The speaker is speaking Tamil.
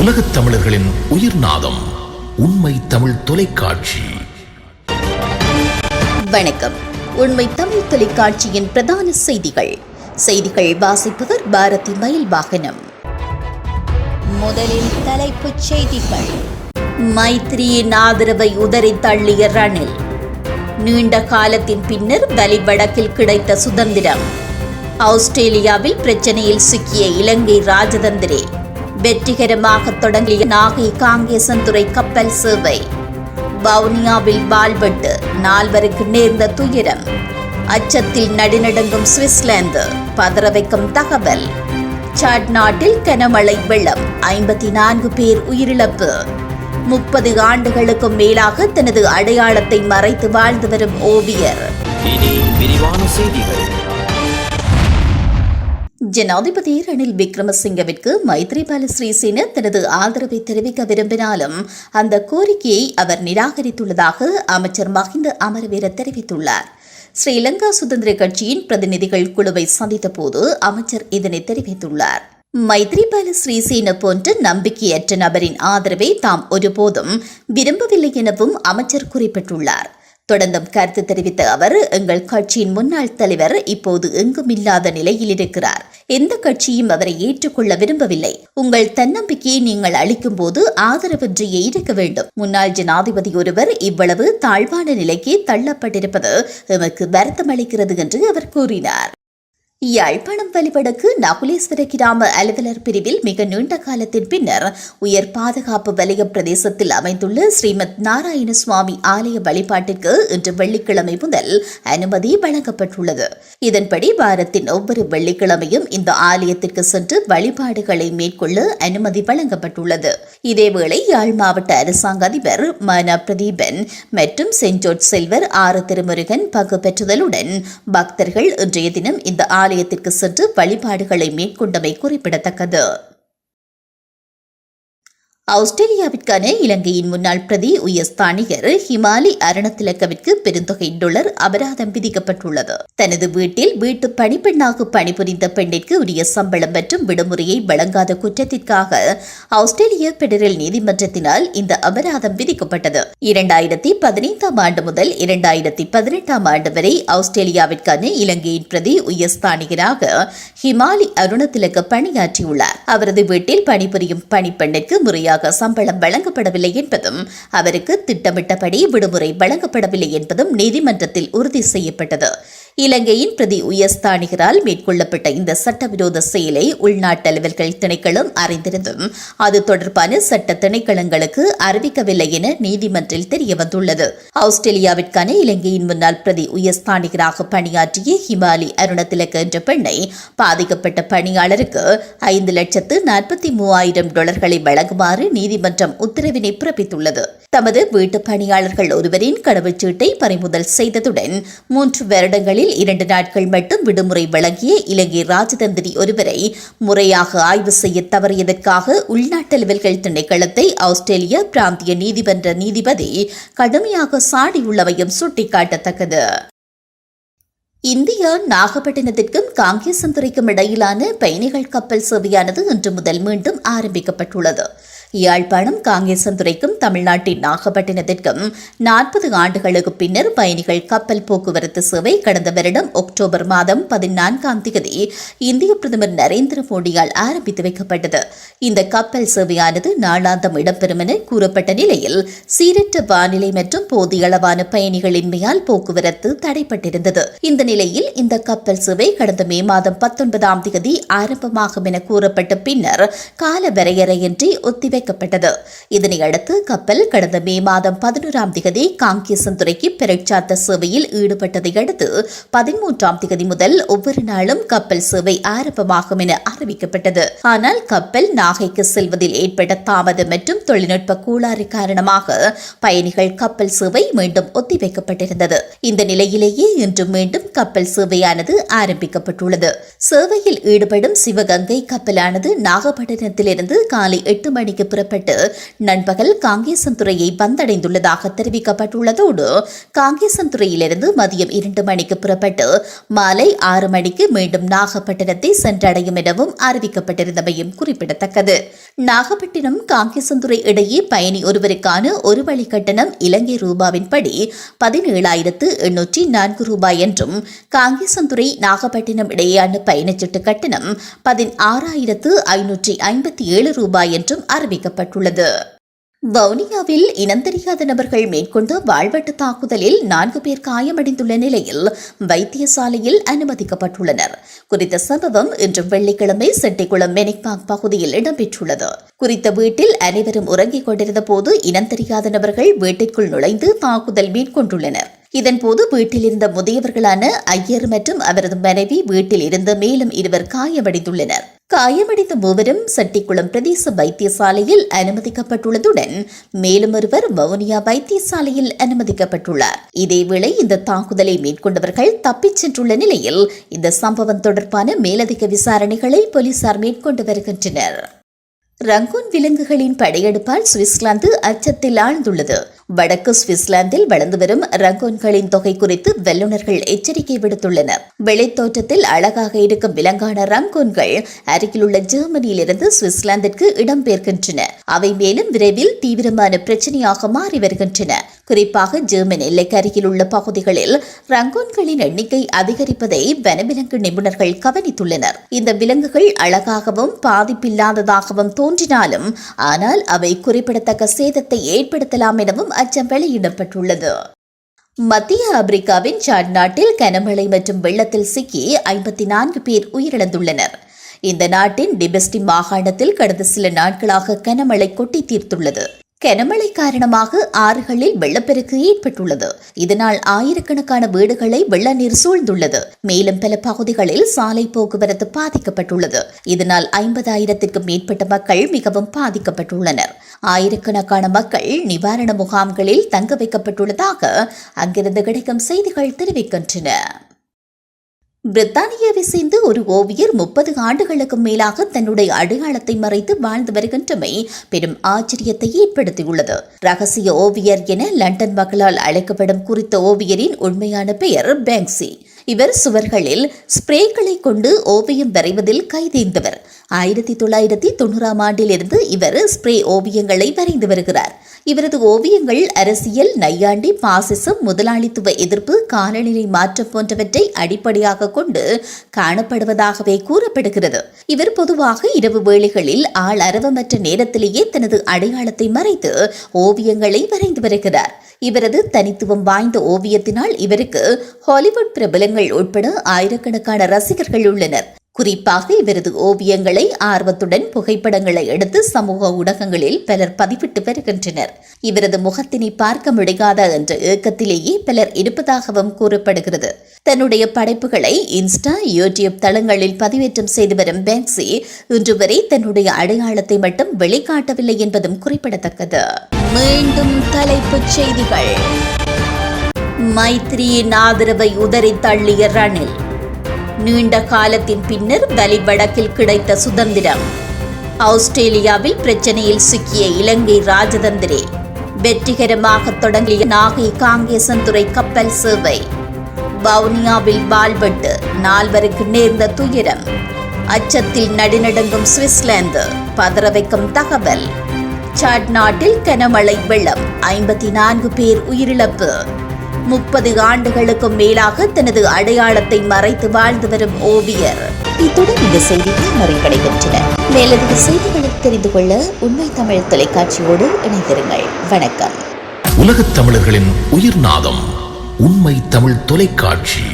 உலகத் தமிழர்களின் உயிர்நாதம் உண்மை தமிழ் தொலைக்காட்சி. வணக்கம். உண்மை தமிழ் தொலைக்காட்சியின் பிரதான செய்திகள் வாசிப்பவர் பாரதி மயில் வாகனம். முதலில் தலைப்புச் செய்திகள். மைத்திரியின் ஆதரவை உதறி தள்ளிய ரணில். நீண்ட காலத்தின் பின்னர் வலிவடக்கில் கிடைத்த சுதந்திரம். ஆஸ்திரேலியாவில் பிரச்சனையில் சிக்கிய இலங்கை ராஜதந்திரி. வெற்றிகரமாக தொடங்கிய நாகை காங்கேசன்துறை கப்பல் சேவை. வவுனியாவில் வாள்வெட்டு, 4 நேர்ந்த துயரம். அச்சத்தில் நடுநடுங்கும் சுவிட்சர்லாந்து, பதற வைக்கும் தகவல். சாட் நாட்டில் கனமழை வெள்ளம், 54 பேர் உயிரிழப்பு. 30 ஆண்டுகளுக்கும் மேலாக தனது அடையாளத்தை மறைத்து வாழ்ந்து வரும் ஓவியர். இனி விரிவான செய்திகள். ஜனாதிபதி ரணில் விக்ரமசிங்கவிற்கு மைத்ரிபால சிறிசேன தனது ஆதரவை தெரிவிக்க விரும்பினாலும் அந்த கோரிக்கையை அவர் நிராகரித்துள்ளதாக அமைச்சர் மஹிந்த அமரவீர தெரிவித்துள்ளார். ஸ்ரீலங்கா சுதந்திர கட்சியின் பிரதிநிதிகள் குழுவை சந்தித்த போது அமைச்சர் இதனை தெரிவித்துள்ளார். மைத்ரிபால சிறிசேன போன்ற நம்பிக்கையற்ற நபரின் ஆதரவை தாம் ஒருபோதும் விரும்பவில்லை எனவும் அமைச்சர் குறிப்பிட்டுள்ளார். தொடர்ந்தும் கருத்து தெரிவித்த அவர், எங்கள் கட்சியின் முன்னாள் தலைவர் இப்போது எங்கும் இல்லாத நிலையில் இருக்கிறார். எந்த கட்சியும் அவரை ஏற்றுக்கொள்ள விரும்பவில்லை. உங்கள் தன்னம்பிக்கையை நீங்கள் அளிக்கும் போது ஆதரவின்றியே இருக்க வேண்டும். முன்னாள் ஜனாதிபதி ஒருவர் இவ்வளவு தாழ்வான நிலைக்கு தள்ளப்பட்டிருப்பது எமக்கு வருத்தமளிக்கிறது என்று அவர் கூறினார். யாழ்ப்பாணம் வலிவடக்கு நகுலேஸ்வர கிராம அலுவலர் பிரிவில் மிக நீண்ட காலத்தின் பின்னர் உயர் பாதுகாப்பு வலய பிரதேசத்தில் அமைந்துள்ள ஸ்ரீமத் நாராயண சுவாமி ஆலய வழிபாட்டிற்கு இன்று வெள்ளிக்கிழமை முதல் அனுமதி வழங்கப்பட்டுள்ளது. இதன்படி வாரத்தின் ஒவ்வொரு வெள்ளிக்கிழமையும் இந்த ஆலயத்திற்கு சென்று வழிபாடுகளை மேற்கொள்ள அனுமதி வழங்கப்பட்டுள்ளது. இதேவேளை யாழ் மாவட்ட அரசாங்க அதிபர் மன பிரதீபன் மற்றும் சென்ட் ஜோர்ஜ் செல்வர் ஆறு திருமுருகன் பங்கு பெற்றுதலுடன் பக்தர்கள் இன்றைய தினம் இந்த ஆலயத்திற்கு சென்று வழிபாடுகளை மேற்கொண்டமை குறிப்பிடத்தக்கது. ஆஸ்திரேலியாவிற்கான இலங்கையின் முன்னாள் பிரதி உயர்ஸ்தானிகர் ஹிமாலி அருணதிலக்கவிற்கு பெருந்தொகை $, அபராதம் விதிக்கப்பட்டுள்ளது. தனது வீட்டில் வீட்டு பணிப்பெண்ணாக பணிபுரிந்த பெண்ணிற்கு உரிய சம்பளம் மற்றும் விடுமுறையை வழங்காத குற்றத்திற்காக ஆஸ்திரேலிய பெடரல் நீதிமன்றத்தினால் இந்த அபராதம் விதிக்கப்பட்டது. 2015 ஆண்டு முதல் 2018 ஆண்டு வரை ஆஸ்திரேலியாவிற்கான இலங்கையின் பிரதி உயர்ஸ்தானிகராக ஹிமாலி அருணதிலக்க பணியாற்றியுள்ளார். அவரது வீட்டில் பணிபுரியும் பணிப்பெண்ணிற்கு முறையாக சம்பளம் வழங்கப்படவில்லை என்பதும் அவருக்கு திட்டமிட்டபடி விடுமுறை வழங்கப்படவில்லை என்பதும் நீதிமன்றத்தில் உறுதி செய்யப்பட்டது. இலங்கையின் பிரதி உயர்ஸ்தானிகரால் மேற்கொள்ளப்பட்ட இந்த சட்டவிரோத செயலை உள்நாட்டு அலுவல்கள் திணைக்களம் அறிந்திருந்தும் அது தொடர்பான சட்ட திணைக்களங்களுக்கு அறிவிக்கவில்லை என நீதிமன்றில் தெரியவந்துள்ளது. ஆஸ்திரேலியாவிற்கான இலங்கையின் முன்னாள் பிரதி உயர்ஸ்தானிகராக பணியாற்றிய ஹிமாலி அருணதிலக்க என்ற பெண்ணை பாதிக்கப்பட்ட பணியாளருக்கு $5,43,000 வழங்குமாறு நீதிமன்றம் உத்தரவினை பிறப்பித்துள்ளது. தமது வீட்டு பணியாளர்கள் ஒருவரின் கடவுச்சீட்டை பறிமுதல் செய்ததுடன் 3 வருடங்களில் 2 நாட்கள் மட்டும் விடுமுறை வழங்கிய இலங்கை ராஜதந்திரி ஒருவரை முறையாக ஆய்வு செய்ய தவறியதற்காக உள்நாட்டு அலுவல்கள் திணைக்களத்தை ஆஸ்திரேலிய பிராந்திய நீதிமன்ற நீதிபதி கடுமையாக சாடியுள்ளமையும் சுட்டிக்காட்டத்தக்கது. இந்தியா நாகப்பட்டினத்திற்கும் காங்கேசன்துறைக்கும் இடையிலான பயணிகள் கப்பல் சேவையானது இன்று முதல் மீண்டும் ஆரம்பிக்கப்பட்டுள்ளது. யாழ்ப்பாணம் காங்கேசன்துறைக்கும் தமிழ்நாட்டின் நாகப்பட்டினத்திற்கும் 40 ஆண்டுகளுக்கு பின்னர் பயணிகள் கப்பல் போக்குவரத்து சேவை கடந்த வருடம் அக்டோபர் மாதம் 14 இந்திய பிரதமர் நரேந்திர மோடியால் ஆரம்பித்து வைக்கப்பட்டது. இந்த கப்பல் சேவையானது நாளாந்தம் இடம்பெறும் என கூறப்பட்ட நிலையில் சீரற்ற வானிலை மற்றும் போதிய அளவான பயணிகளின்மையால் போக்குவரத்து தடைப்பட்டிருந்தது. இந்த நிலையில் இந்த கப்பல் சேவை கடந்த மே மாதம் 19 ஆரம்பமாகும் என கூறப்பட்ட பின்னர் கால வரையறையின்றி ஒத்திவைக்கப்பட்டது. இதனையடுத்து கப்பல் கடந்த மே மாதம் 11 காங்கேசன்துறைக்கு பிரச்சார்த்த சேவையில் ஈடுபட்டதை அடுத்து 13 முதல் ஒவ்வொரு நாளும் கப்பல் சேவை ஆரம்பமாகும் என அறிவிக்கப்பட்டது. ஆனால் கப்பல் நாகைக்கு செல்வதில் ஏற்பட்ட தாமதம் மற்றும் தொழில்நுட்ப கோளாறு காரணமாக பயணிகள் கப்பல் சேவை மீண்டும் ஒத்திவைக்கப்பட்டிருந்தது. இந்த நிலையிலேயே இன்று மீண்டும் கப்பல் சேவையானது ஆரம்பிக்கப்பட்டுள்ளது. சேவையில் ஈடுபடும் சிவகங்கை கப்பலானது நாகப்பட்டினத்திலிருந்து காலை 8 மணிக்கு புறப்பட்டு நண்பகல் காங்கேசன்துறையை வந்தடைந்துள்ளதாக தெரிவிக்கப்பட்டுள்ளதோடு காங்கேசன்துறையிலிருந்து மதியம் 2 மணிக்கு புறப்பட்டு மாலை 6 மணிக்கு மீண்டும் நாகப்பட்டினத்தை சென்றடையும் எனவும் அறிவிக்கப்பட்டிருந்தமையும் குறிப்பிடத்தக்கது. நாகப்பட்டினம் காங்கேசன்துறை இடையே பயணி ஒருவருக்கான ஒரு வழி கட்டணம் இலங்கை ரூபாவின்படி 17,804 ரூபாய் என்றும் காங்கேசன்துறை நாகப்பட்டினம் இடையேயான பயணச்சீட்டு கட்டணம் 16,557 ரூபாய் என்றும் அறிவிக்கப்பட்டுள்ளது. வவுனியாவில் இனந்தெரியாத நபர்கள் மேற்கொண்ட வாழ்வெட்டு தாக்குதலில் 4 பேர் காயமடைந்துள்ள நிலையில் வைத்தியசாலையில் அனுமதிக்கப்பட்டுள்ளனர். குறித்த சம்பவம் இன்று வெள்ளிக்கிழமை செட்டிக்குளம் மெனிக்பாக் பகுதியில் இடம்பெற்றுள்ளது. குறித்த வீட்டில் அனைவரும் உறங்கிக் கொண்டிருந்த போது இனந்தெரியாத நபர்கள் வீட்டிற்குள் நுழைந்து தாக்குதல் மேற்கொண்டுள்ளனர். இதன்போது வீட்டில் இருந்த முதியவர்களான ஐயர் மற்றும் அவரது மனைவி வீட்டில் இருந்த மேலும் 2 காயமடைந்துள்ளனர். காயமடைந்த 3 செட்டிக்குளம் பிரதேச வைத்தியசாலையில் அனுமதிக்கப்பட்டுள்ளதுடன் மேலும் ஒருவர் வவுனியா வைத்தியசாலையில் அனுமதிக்கப்பட்டுள்ளார். இதேவேளை இந்த தாக்குதலை மேற்கொண்டவர்கள் தப்பிச் சென்றுள்ள நிலையில் இந்த சம்பவம் தொடர்பான மேலதிக விசாரணைகளை போலீசார் மேற்கொண்டு வருகின்றனர். ரங்கூன் விலங்குகளின் படையெடுப்பால் சுவிட்சர்லாந்து அச்சத்தில் ஆழ்ந்துள்ளது. வடக்கு சுவிட்சர்லாந்தில் வளர்ந்து வரும் ரங்கூன்களின் தொகை குறித்து வல்லுநர்கள் எச்சரிக்கை விடுத்துள்ளனர். வெளித்தோற்றத்தில் அழகாக இருக்கும் விலங்கான ரங்கூன்கள் அருகிலுள்ள ஜெர்மனியிலிருந்து சுவிட்சர்லாந்திற்கு இடம்பெயர்கின்றன. அவை மேலும் விரைவில் தீவிரமான பிரச்சனையாக மாறி வருகின்றன. குறிப்பாக ஜெர்மன் எல்லைக்கு அருகில் உள்ள பகுதிகளில் ரங்கூன்களின் எண்ணிக்கை அதிகரிப்பதை வனவிலங்கு நிபுணர்கள் கவனித்துள்ளனர். இந்த விலங்குகள் அழகாகவும் பாதிப்பில்லாததாகவும் தோன்றினாலும் ஆனால் அவை குறிப்பிடத்தக்க சேதத்தை ஏற்படுத்தலாம் எனவும் அச்சம் வெளியிடப்பட்டுள்ளது. மத்திய ஆப்பிரிக்காவின் சாட் நாட்டில் கனமழை மற்றும் வெள்ளத்தில் சிக்கி 54 பேர் உயிரிழந்துள்ளனர். இந்த நாட்டின் டிபெஸ்டி மாகாணத்தில் கடந்த சில நாட்களாக கனமழை கொட்டி தீர்த்துள்ளது. கனமழை காரணமாக ஆறுகளில் வெள்ளப்பெருக்கு ஏற்பட்டுள்ளது. இதனால் ஆயிரக்கணக்கான வீடுகளை வெள்ள நீர் சூழ்ந்துள்ளது. மேலும் பல பகுதிகளில் சாலை போக்குவரத்து பாதிக்கப்பட்டுள்ளது. இதனால் 50,000க்கும் மேற்பட்ட மக்கள் மிகவும் பாதிக்கப்பட்டுள்ளனர். ஆயிரக்கணக்கான மக்கள் நிவாரண முகாம்களில் தங்க வைக்கப்பட்டுள்ளதாக அங்கிருந்து கிடைக்கும் செய்திகள் தெரிவிக்கின்றன. பிரித்தானியாவை சேர்ந்த ஒரு ஓவியர் 30 ஆண்டுகளுக்கு மேலாக தன்னுடைய அடையாளத்தை மறைத்து வாழ்ந்து வருகின்றமை பெரும் ஆச்சரியத்தை ஏற்படுத்தியுள்ளது. ரகசிய ஓவியர் என லண்டன் மக்களால் அழைக்கப்படும் குறித்த ஓவியரின் உண்மையான பெயர் பேங்க்சி. இவர் சுவர்களில் ஸ்ப்ரேக்களை கொண்டு ஓவியம் வரைவதில் கைதேர்ந்தவர். 1990ஆம் ஆண்டிலிருந்து இவர் ஸ்ப்ரே ஓவியங்களை வரைந்து வருகிறார். இவரது ஓவியங்கள் அரசியல், நையாண்டி, பாசிசம், முதலாளித்துவ எதிர்ப்பு, காலநிலை மாற்றம் போன்றவற்றை அடிப்படையாக கொண்டு காணப்படுவதாகவே கூறப்படுகிறது. இவர் பொதுவாக இரவு வேளைகளில் ஆள் அரவமற்ற நேரத்திலேயே தனது அடையாளத்தை மறைத்து ஓவியங்களை வரைந்து வருகிறார். இவரது தனித்துவம் வாய்ந்த ஓவியத்தினால் இவருக்கு ஹாலிவுட் பிரபலங்கள் உட்பட ஆயிரக்கணக்கான ரசிகர்கள் உள்ளனர். குறிப்பாக இவரது ஓவியங்களை ஆர்வத்துடன் புகைப்படங்களை எடுத்து சமூக ஊடகங்களில் பலர் பதிவிட்டு வருகின்றனர். இவரது முகத்தினை பார்க்க முடியாத என்ற ஏக்கத்திலேயே பலர் இருப்பதாகவும் கூறப்படுகிறது. தன்னுடைய படைப்புகளை இன்ஸ்டா, யூடியூப் தளங்களில் பதிவேற்றம் செய்து வரும் பேங்க்சி இன்று வரை தன்னுடைய அடையாளத்தை மட்டும் வெளிக்காட்டவில்லை என்பதும் குறிப்பிடத்தக்கது. மீண்டும் தலைப்புச் செய்திகள். மைத்ரியின் ஆதரவை உதறி தள்ளிய ரணில். நீண்ட காலத்தின் பின்னர் வலி வடக்கில் கிடைத்த சுதந்திரம். ஆஸ்திரேலியாவில் பிரச்சனையில் சிக்கிய இலங்கை ராஜதந்திரி. வெற்றிகரமாக தொடங்கிய நாகை காங்கேசன்துறை கப்பல் சேவை. வவுனியாவில் வாள்வெட்டு, 4 நேர்ந்த துயரம். அச்சத்தில் நடுநடுங்கும் சுவிட்சர்லாந்து, பதற வைக்கும் தகவல். சாட் நாட்டில் கனமழை வெள்ளம், 54 பேர் உயிரிழப்பு. 30 ஆண்டுகளுக்கும் மேலாக தனது அடையாளத்தை மறைத்து வாழ்ந்து வரும் ஓவியர். இத்துடன் இந்த செய்திகள் நிறைவடைகின்றன. மேலதிக செய்திகளை தெரிந்து கொள்ள உண்மை தமிழ் தொலைக்காட்சியோடு இணைந்திருங்கள். வணக்கம். உலகத் தமிழர்களின் உயிர்நாதம் உண்மை தமிழ் தொலைக்காட்சி.